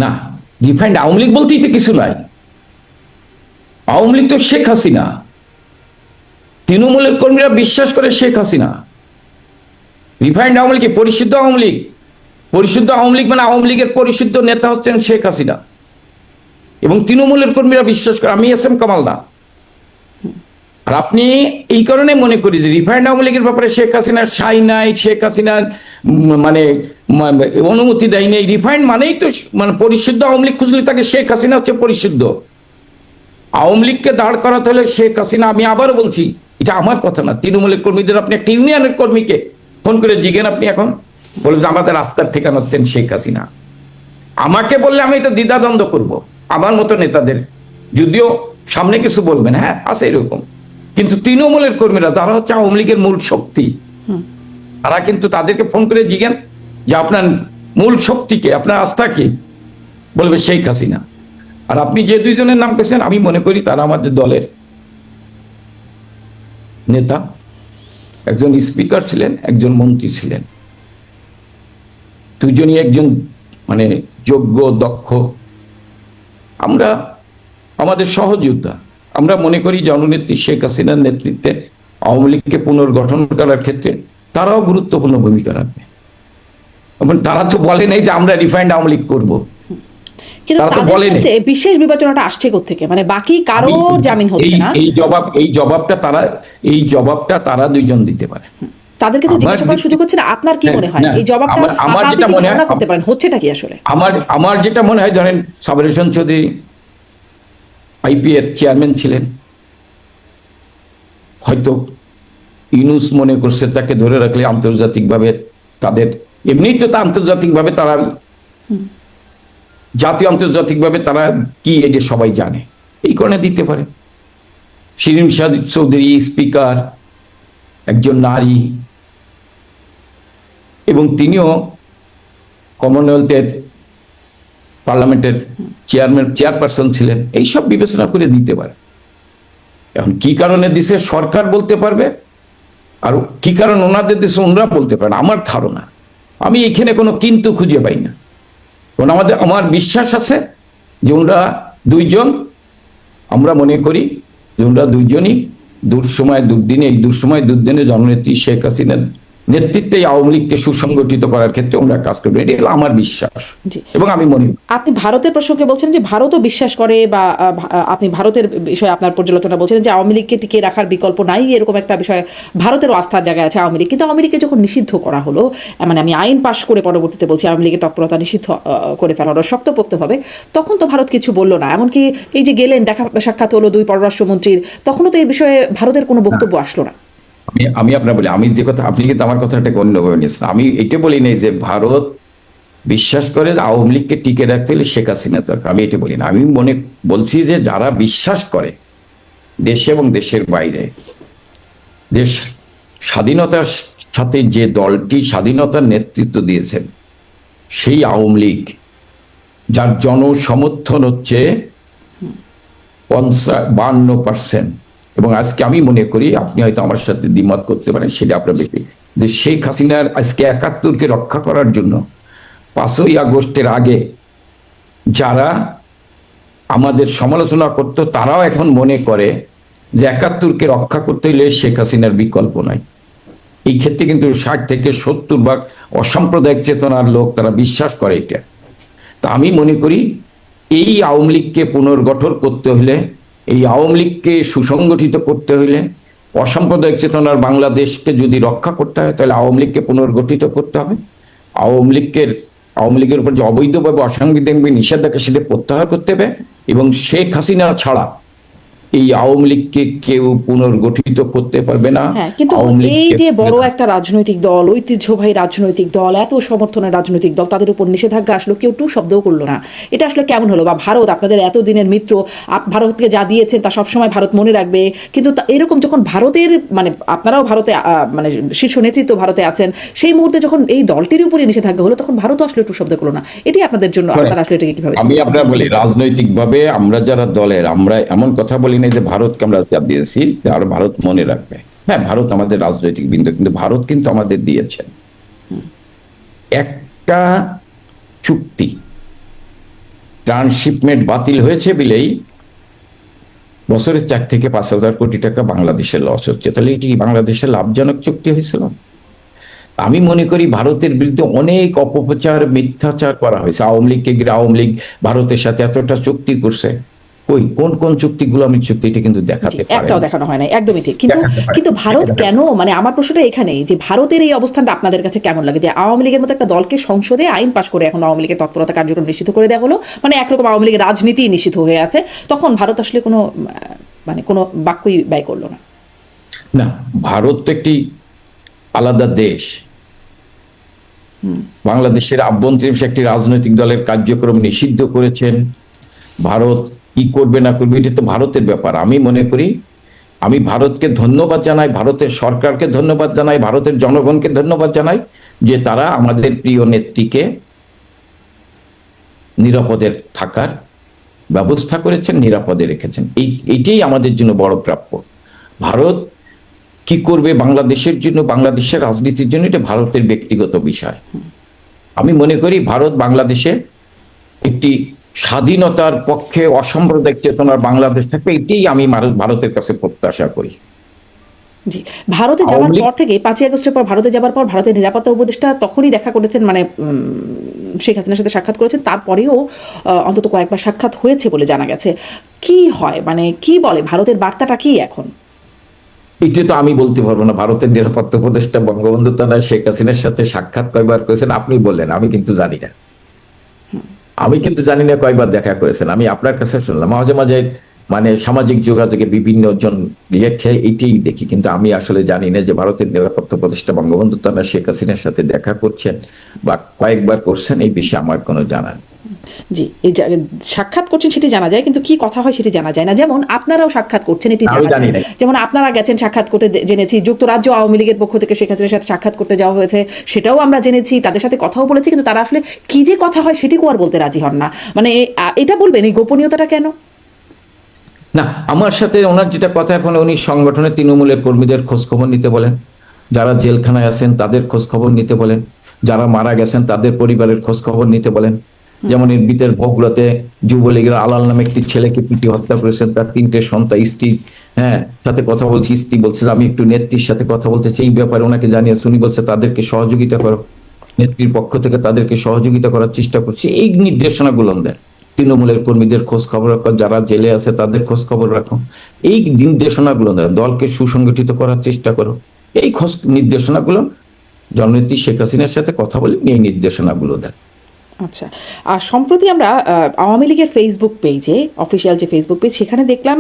না, রিফাইন্ড আওয়ামী লীগ বলতেই তো কিছু নাই। আওয়ামী লীগ তো শেখ হাসিনা। তৃণমূলের কর্মীরা বিশ্বাস করে শেখ হাসিনা। রিফাইন্ড আওয়ামী লীগ পরিশুদ্ধ আওয়ামী লীগ। পরিশুদ্ধ আওয়ামী লীগ মানে আওয়ামী লীগের পরিশুদ্ধ নেতা হচ্ছেন শেখ হাসিনা, এবং তৃণমূলের কর্মীরা বিশ্বাস করে। আমি এস এম কামাল না। আর আপনি এই কারণে মনে করি যে রিফাইন্ড আওয়ামী লীগের ব্যাপারে শেখ হাসিনার সাই নাই, শেখ হাসিনার মানে অনুমতি দেয়নি। রিফাইন্ড মানেই তো মানে পরিশুদ্ধ আওয়ামী লীগ খুঁজলে তাকে শেখ হাসিনা হচ্ছে পরিশুদ্ধ। আওয়ামী লীগকে দাঁড় করাতে হলে শেখ হাসিনা, আমি আবার বলছি এটা আমার কথা না, তৃণমূলের কর্মীদের, আপনি একটা ইউনিয়নের কর্মীকে ফোন করে জিজ্ঞেন, আপনি এখন বলবেন যে আমাদের রাস্তার ঠিকানা হচ্ছেন শেখ হাসিনা। আমাকে বললে আমি তো দ্বিধাদ্বন্দ্ব করব, আমার মতো নেতাদের, যদিও সামনে কিছু বলবেন, হ্যাঁ আছে এরকম, কিন্তু তৃণমূলের কর্মীরা যারা হচ্ছে আওয়ামী লীগের মূল শক্তি, তারা কিন্তু তাদেরকে ফোন করে জিজ্ঞেন যে আপনার মূল শক্তিকে, আপনার আস্থা কি, বলবে শেখ হাসিনা। আর আপনি যে দুইজনের নাম করেছেন, আমি মনে করি তারা আমাদের দলের নেতা। একজন স্পিকার ছিলেন, একজন মন্ত্রী ছিলেন, দুজনই একজন মানে যোগ্য, দক্ষ। আমরা আমাদের সহযোদ্ধা, আমরা মনে করি জননেত্রী শেখ হাসিনার নেতৃত্বে আওয়ামী লীগকে পুনর্গঠন করার ক্ষেত্রে তারাও গুরুত্বপূর্ণ ভূমিকা রাখবে। এবং তারা তো বলে নাই যে আমরা রিফাইন্ড আওয়ামী লীগ করবো, কিন্তু তাদের ক্ষেত্রে বিশেষ বিবেচনাটা আসছে কোত্থেকে? মানে বাকি কারো জামিন হচ্ছে না। এই জবাবটা তারা দুইজন দিতে পারে। তাদেরকে তো জিজ্ঞাসা করার সুযোগ হচ্ছে না। আপনার কি মনে হয় এই জবাবটা আমার যেটা মনে হয় করতে পারেন, হচ্ছেটা কি আসলে? আমার যেটা মনে হয়, ধরেন সাবর হোসেন চৌধুরী আইপিএর চেয়ারম্যান ছিলেন, হয়তো ইউনূস মনে করছে তাকে ধরে রাখলে আন্তর্জাতিকভাবে তাদের, এমনি তো আন্তর্জাতিকভাবে তারা, জাতীয় আন্তর্জাতিকভাবে তারা কি এটা সবাই জানে, এই কারণে দিতে পারে। শিরিন শাহ চৌধুরী স্পিকার, একজন নারী, এবং তিনিও কমনওয়েলথের পার্লামেন্টের চেয়ারপারসন ছিলেন, এইসব বিবেচনা করে দিতে পারে। এখন কি কারণে দিছে সরকার বলতে পারবে, আর কি কারণ ওনাদের দেশে ওনারা বলতে পারেন। আমার ধারণা, আমি এখানে কোনো কিন্তু খুঁজে পাই না। কারণ আমার বিশ্বাস আছে যে ওনারা দুইজন, আমরা মনে করি যে ওনারা দুইজনই দুঃসময় দুর্দিনে, এই দুঃসময় দুর্দিনে জননেত্রী শেখ হাসিনার নেতৃত্বে আওয়ামী লীগকে সুসংগঠিত করার ক্ষেত্রে ওনারা কাজ করবে, এটা হলো আমার বিশ্বাস। এবং আমি মনে, আপনি ভারতের প্রসঙ্গে বলছেন যে ভারতও বিশ্বাস করে, বা আপনি ভারতের বিষয়ে আপনার পর্যালোচনা বলছেন যে আওয়ামী লীগকে টিকিয়ে রাখার বিকল্প নাই, এরকম একটা বিষয় ভারতেরও আস্থার জায়গায় আছে আওয়ামী লীগ। কিন্তু আওয়ামী লীগকে যখন নিষিদ্ধ করা হলো, মানে আমি আইন পাশ করে পরবর্তীতে বলছি আওয়ামী লীগের তৎপরতা নিষিদ্ধ করে ফেলা হলো শক্তপোক্তভাবে, তখন তো ভারত কিছু বললো না। এমনকি এই যে গেলেন, দেখা সাক্ষাৎ হলো দুই পররাষ্ট্রমন্ত্রীর, তখনও তো এই বিষয়ে ভারতের কোনো বক্তব্য আসলো না। আমি আপনার বলি, আমি যে কথা, আপনি কিন্তু আমার কথাটাকে অন্যভাবে নিয়েছেন। আমি এটা বলি নাই যে ভারত বিশ্বাস করে যে আওয়ামী লীগকে টিকে রাখতে হলে শেখ হাসিনা দরকার, আমি এটা বলি না। আমি বলছি যে যারা বিশ্বাস করে দেশে এবং দেশের বাইরে, দেশ স্বাধীনতার সাথে যে দলটি স্বাধীনতার নেতৃত্ব দিয়েছেন, সেই আওয়ামী লীগ, যার জনসমর্থন হচ্ছে 52%, এবং আজকে আমি মনে করি, আপনি হয়তো আমার সাথে দ্বিমত করতে পারেন, সেটা আপনার ব্যক্তি, যে শেখ হাসিনার আজকে ৭১কে রক্ষা করার জন্য ৫ই আগস্টের আগে যারা আমাদের সমালোচনা করতো, তারাও এখন মনে করে যে ৭১কে রক্ষা করতে হলে শেখ হাসিনার বিকল্প নাই। এই ক্ষেত্রে কিন্তু ৬০ থেকে ৭০% অসাম্প্রদায়িক চেতনার লোক, তারা বিশ্বাস করে এটা। তা আমি মনে করি এই আওয়ামী লীগকে পুনর্গঠন করতে হলে, এই আওয়ামী লীগকে সুসংগঠিত করতে হলে, অসাম্প্রদায়িক চেতনার বাংলাদেশকে যদি রক্ষা করতে হয়, তাহলে আওয়ামী লীগকে পুনর্গঠিত করতে হবে। আওয়ামী লীগের উপর যে অবৈধভাবে অসাংবিধানিক নিষেধাজ্ঞা, সেটা প্রত্যাহার করতে হবে। এবং শেখ হাসিনা ছাড়া এই আওয়ামী লীগকে কেউ পুনর্গঠিত করতে পারবে না। কিন্তু এই যে বড় একটা রাজনৈতিক দল, ঐতিহ্যবাহী রাজনৈতিক দল, এত সমর্থনের রাজনৈতিক দল, তাদের উপর নিষেধাজ্ঞা আসলো, কেউ টু শব্দও করলো না। এটা আসলে কেমন হলো? বা ভারত, আপনাদের এতদিনের মিত্র, ভারতকে যা দিয়েছেন তা সবসময় ভারত মনে রাখবে, কিন্তু এরকম যখন ভারতের, মানে আপনারাও ভারতে, মানে শীর্ষ নেতৃত্ব ভারতে আছেন, সেই মুহূর্তে যখন এই দলটির উপরে নিষেধাজ্ঞা হলো, তখন ভারতও আসলে টু শব্দ করলো না। এটি আপনাদের জন্য, আপনারা আসলে এটাকে কিভাবে? আমি আপনার বলি, রাজনৈতিকভাবে আমরা যারা দলের, আমরা এমন কথা বলি না যে ভারতকে আমরা চাপ দিয়েছি আর ভারত মনে রাখবে। হ্যাঁ, ভারত আমাদের রাজনৈতিক বিন্দু, কিন্তু ভারত কিন্তু আমাদের দিয়েছেন একটা চুক্তি, ট্রান্সশিপমেন্ট বাতিল হয়েছে বলেই বছরে 4 থেকে 5,000 কোটি টাকা বাংলাদেশের লস হচ্ছে। তাহলে এটি বাংলাদেশের লাভজনক চুক্তি হয়েছিল? আমি মনে করি ভারতের বিরুদ্ধে অনেক অপপ্রচার, মিথ্যাচার করা হয়েছে। আওয়ামী লীগকে ঘিরে আওয়ামী লীগ ভারতের সাথে এতটা চুক্তি করছে, কই কোন কোন চুক্তিগুলো আমি চুক্তি, এটা কিন্তু দেখাতে পারে একটাও দেখানো হয় না, একদমই ঠিক। কিন্তু দেখাতে পারে কিন্তু না। ভারত দেখাতে কেন, মানে আমার প্রশ্নটা এখানেই যে ভারতের এই অবস্থানটা আপনাদের কাছে কেমন লাগে, যে আওয়ামী লীগের মতো একটা দলকে সংসদে আইন পাশ করে এখন আওয়ামী লীগের তৎপরতা কার্যক্রম নিষিদ্ধ করে দেওয়া হলো, মানে একরকম আওয়ামী লীগের রাজনীতি নিষিদ্ধ হয়ে আছে, তখন ভারত আসলে কোনো মানে কোনো বাক্যই ব্যয় করলো না? না, ভারত তো একটি আলাদা দেশ। বাংলাদেশের আভ্যন্তরীণ একটি রাজনৈতিক দলের কার্যক্রম নিষিদ্ধ করেছেন। ভারত কি করবে না করবে এটা তো ভারতের ব্যাপার। আমি মনে করি, আমি ভারতকে ধন্যবাদ জানাই, ভারতের সরকারকে ধন্যবাদ জানাই, ভারতের জনগণকে ধন্যবাদ জানাই যে তারা আমাদের প্রিয় নেত্রীকে নিরাপদে থাকার ব্যবস্থা করেছেন, নিরাপদে রেখেছেন। এইটাই আমাদের জন্য বড় প্রাপ্য। ভারত কি করবে বাংলাদেশের জন্য, বাংলাদেশের রাজনীতির জন্য, এটা ভারতের ব্যক্তিগত বিষয়। আমি মনে করি ভারত বাংলাদেশে একটি স্বাধীনতার পক্ষে অসাম্প্রদায়িক চেতনার বাংলাদেশ থাকবে, এটাই আমি ভারতের কাছে প্রত্যাশা করি। জি, ভারতে যাওয়ার পর থেকে 5ই আগস্টের পর ভারতে যাওয়ার পর ভারতের নিরাপত্তা উপদেষ্টা তখনই দেখা করেছেন, মানে শেখ হাসিনার সাথে সাক্ষাৎ করেছেন, তারপরেও অন্তত কয়েকবার সাক্ষাৎ হয়েছে বলে জানা গেছে। কি হয়, মানে কি বলে ভারতের বার্তাটা কি এখন? এটা তো আমি বলতে পারবো না। ভারতের নিরাপত্তা উপদেষ্টা বঙ্গবন্ধু তারা শেখ হাসিনার সাথে সাক্ষাৎ কয়বার করেছেন আপনি বললেন, আমি কিন্তু জানি না। আমি কিন্তু জানি না কয়বার দেখা করেছেন। আমি আপনার কাছে শুনলাম, মাঝে মাঝে মানে সামাজিক যোগাযোগে বিভিন্ন জন লিখে এটাই দেখি, কিন্তু আমি আসলে জানি না যে ভারতের নিরাপত্তা উপদেষ্টা বঙ্গবন্ধু তারা শেখ হাসিনার সাথে দেখা করছেন বা কয়েকবার করছেন, এই বিষয়ে আমার কোনো জানা নেই। জি, এই সাক্ষাৎ করছেন সেটি জানা যায়, কিন্তু কি কথা হয় সেটি জানা যায় না। যেমন আপনারাও সাক্ষাৎ করছেন এটি জানা যায়, যেমন আপনারা গেছেন সাক্ষাৎ করতে জেনেছি, যুক্তরাজ্য আওয়ামী লীগের পক্ষ থেকে শেখ হাসিনার সাথে সাক্ষাৎ করতে যাওয়া হয়েছে, সেটাও আমরা জেনেছি, তাদের সাথে কথাও বলেছি, কিন্তু তারা আসলে কি যে কথা হয় সেটি আর বলতে রাজি হন না। মানে এটা বলবেন এই গোপনীয়তাটা কেন? না, আমার সাথে ওনার যেটা কথা, এখন উনি সংগঠনের তৃণমূলের কর্মীদের খোঁজ খবর নিতে বলেন, যারা জেলখানায় আছেন তাদের খোঁজ খবর নিতে বলেন, যারা মারা গেছেন তাদের পরিবারের খোঁজ খবর নিতে বলেন। যেমন এর ভিতর বগুড়াতে যুবলীগের আলাল নামে একটি ছেলেকে পিটি হত্যা করেছেন, তার 3টে সন্তান, স্ত্রী সাথে কথা বলছি, স্ত্রী বলছে আমি একটু নেত্রীর সাথে কথা বলতে চাই, এই ব্যাপারে ওনাকে জানিয়েছে, উনি বলছে তাদেরকে সহযোগিতা করো, নেত্রীর পক্ষ থেকে তাদেরকে সহযোগিতা করার চেষ্টা করছি। এই নির্দেশনাগুলো দেয়। তৃণমূলের কর্মীদের খোঁজ খবর রাখো, যারা জেলে আছে তাদের খোঁজ খবর রাখো, এই নির্দেশনাগুলো দেয়। দলকে সুসংগঠিত করার চেষ্টা করো, এই নির্দেশনাগুলো জননেত্রী শেখ হাসিনার সাথে কথা বলে এই নির্দেশনাগুলো দেয়। আচ্ছা, আর সম্প্রতি আমরা আওয়ামী লীগের ফেসবুক পেজে, অফিসিয়াল যে ফেসবুক পেজ, সেখানে দেখলাম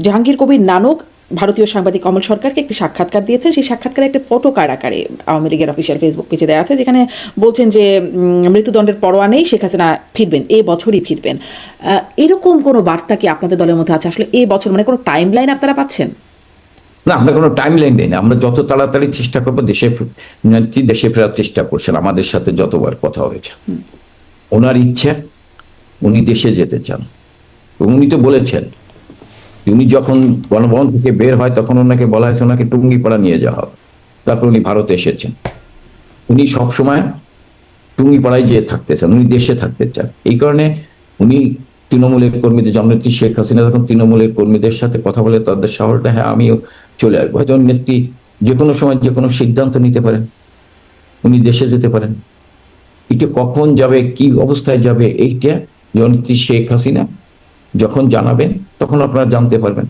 জাহাঙ্গীর কবির নানক ভারতীয় সাংবাদিক কমল সরকারকে একটি সাক্ষাৎকার দিয়েছেন। সেই সাক্ষাৎকারে একটা ফটো কার্ড আকারে আওয়ামী লীগের অফিসিয়াল ফেসবুক পেজে দেওয়া আছে, যেখানে বলছেন যে মৃত্যুদণ্ডের পরোয়া নেই, শেখ হাসিনা ফিরবেন, এ বছরই ফিরবেন। এরকম কোনো বার্তা কি আপনাদের দলের মধ্যে আছে? আসলে এ বছর মানে কোনো টাইম লাইন আপনারা পাচ্ছেন? না, আমরা কোনো টাইম লাইন দেই না। আমরা যত তাড়াতাড়ি চেষ্টা করবো, দেশে ফেরার চেষ্টা করছেন। আমাদের সাথে যতবার কথা হয়েছে, ওনার ইচ্ছে উনি দেশে যেতে চান, উনি তো বলেছেন, উনি যখন গণভবন থেকে বের হয় তখন ওনাকে বলা হয়েছে ওনাকে টুঙ্গিপাড়া নিয়ে যাওয়া হবে, তারপর উনি ভারতে এসেছেন। উনি সবসময় টুঙ্গিপাড়ায় যেয়ে থাকতে চান, উনি দেশে থাকতে চান। এই কারণে উনি তৃণমূলের কর্মীদের, জননেত্রী শেখ হাসিনা যখন তৃণমূলের কর্মীদের সাথে কথা বলে তাদের শহরটা, হ্যাঁ আমিও চলে আসবো, হয়তো নেত্রী যে কোনো সময় যে কোনো সিদ্ধান্ত নিতে পারেন, উনি দেশে যেতে পারেন। এটা কখন যাবে, কি অবস্থায় যাবে, এইটা জননেত্রী শেখ হাসিনা যখন জানাবেন তখন আপনারা জানতে পারবেন।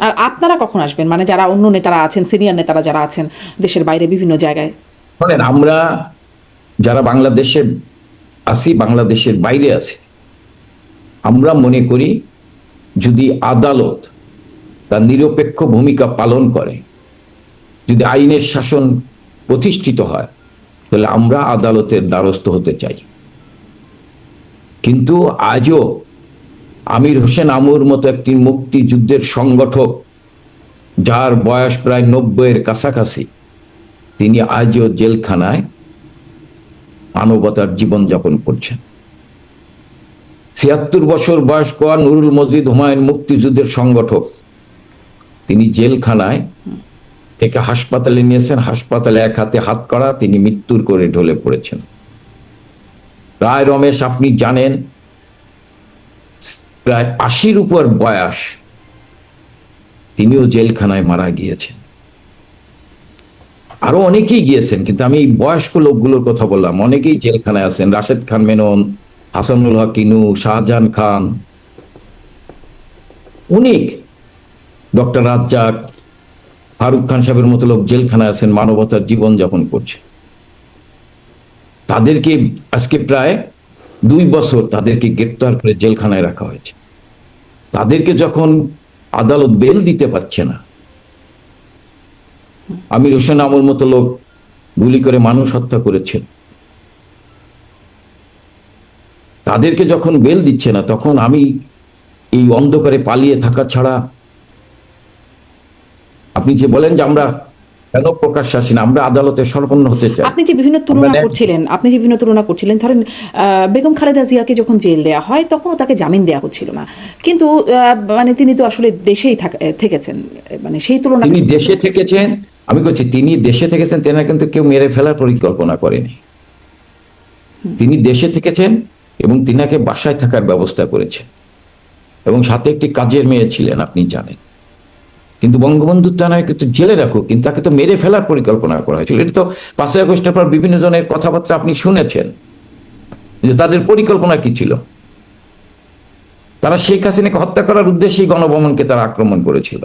আর আপনারা কখন আসবেন, মানে যারা অন্য নেতারা আছেন, সিনিয়র নেতারা যারা আছেন দেশের বাইরে বিভিন্ন জায়গায়? শোনেন, আমরা যারা বাংলাদেশে আছি, বাংলাদেশের বাইরে আছি, আমরা মনে করি যদি আদালত তার নিরপেক্ষ ভূমিকা পালন করে, যদি আইনের শাসন প্রতিষ্ঠিত হয়, তাহলে আমরা আদালতের দ্বারস্থ হতে চাই। কিন্তু আজও আমির হোসেন আমুর মতো একটি মুক্তিযুদ্ধের সংগঠক, যার বয়স প্রায় 90-এর কাছাকাছি, তিনি আজও জেলখানায় মানবতার জীবনযাপন করছেন। ৭৬ বছর বয়স্ক নুরুল মজিদ হুমায়ুন মুক্তিযুদ্ধের সংগঠক, তিনি জেলখানায় থেকে হাসপাতালে নিয়েছেন, হাসপাতালে এক হাতে হাত করা, তিনি মৃত্যুর করে ঢলে পড়েছেন। রায় রমেশ, আপনি জানেন প্রায় 80-র উপর বয়স, তিনিও জেলখানায় মারা গিয়েছেন। আরো অনেকেই গিয়েছেন, কিন্তু আমি এই বয়স্ক লোকগুলোর কথা বললাম। অনেকেই জেলখানায় আছেন, রাশেদ খান মেনন, হাসানুল হক ইনু, শাহজাহান খান, অনেক, ডক্টর রাজ্জাক, ফারুক খান সাহেবের মতো লোক জেলখানায় আছেন, মানবতার জীবন যাপন করছে। তাদেরকে আজকে প্রায় 2 বছর তাদেরকে গ্রেপ্তার করে জেলখানায় রাখা হয়েছে। তাদেরকে যখন আদালত বেল দিতে পারছে না, আমির হোসেন আমর মতো লোক গুলি করে মানুষ হত্যা করেছেন, তাদেরকে যখন বেল দিচ্ছে না, তখন আমি এই অন্ধকারে পালিয়ে থাকা ছাড়া, আপনি যে বলেন যে আমরা কেন প্রকাশ্যে আসি না, আমরা আদালতে স্বরপন্ন হতে চাই। আপনি যে বিভিন্ন তুলনা করছিলেন, ধরেন বেগম খালেদা জিয়াকে যখন জেল দেওয়া হয় তখনও তাকে জামিন দেওয়া হচ্ছিল না, কিন্তু মানে তিনি তো আসলে দেশেই থেকেছেন, মানে সেই তুলনা তিনি দেশে থেকেছেন, আমি বলছি তিনি দেশে থেকেছেন, তেনা কিন্তু কেউ মেরে ফেলার পরিকল্পনা করেনি। তিনি দেশে থেকেছেন এবং তিনাকে বাসায় থাকার ব্যবস্থা করেছেন, এবং সাথে একটি কাজের মেয়ে ছিলেন, আপনি জানেন। কিন্তু বঙ্গবন্ধু তাকে কিন্তু জেলে রাখুক, কিন্তু তাকে তো মেরে ফেলার পরিকল্পনা করা হয়েছিল। এটা তো 5ই আগস্টের পর বিভিন্ন জনের কথাবার্তা আপনি শুনেছেন যে তাদের পরিকল্পনা কি ছিল। তারা শেখ হাসিনাকে হত্যা করার উদ্দেশ্যেই গণভবনকে তারা আক্রমণ করেছিল।